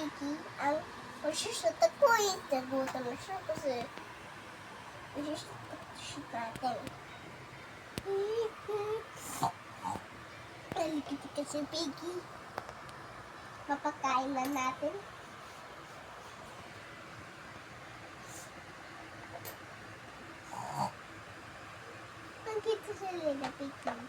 Piggy ang magsusutat ko eh. Nagutom na siya kasi magsusutat natin. Nalikit kasi Piggy. Papakain na natin. Ang kita sila na Piggy.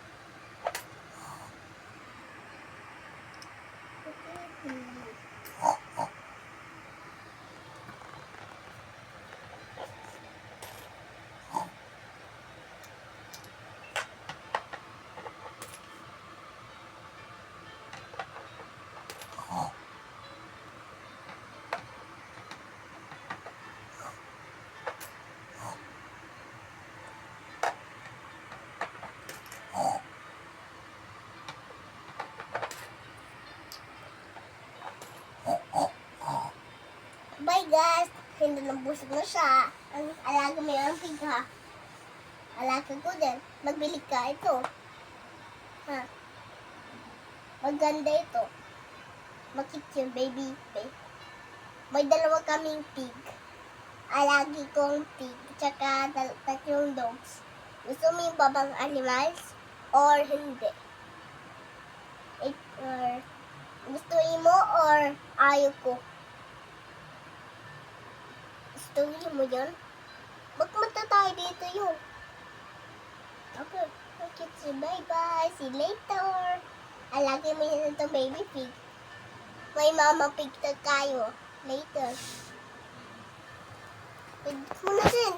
Bye guys! Hindi nang busog na siya. Ang alaga mo yung pig ha. Alaga ko din. Magbili ka ito. Ha? Maganda ito. Makit yung baby. May dalawa kaming pig. Alagi kong pig. Tsaka tatlong dogs. Gusto mo yung babang animals? Or hindi? Gusto mo or ayaw ko? Gusto mo yun? Magmata tayo dito yun. Okay. Okay, bye-bye. See you later. Alagay mo yun itong baby pig. May mama pig na tayo. Later. Pig mo na din.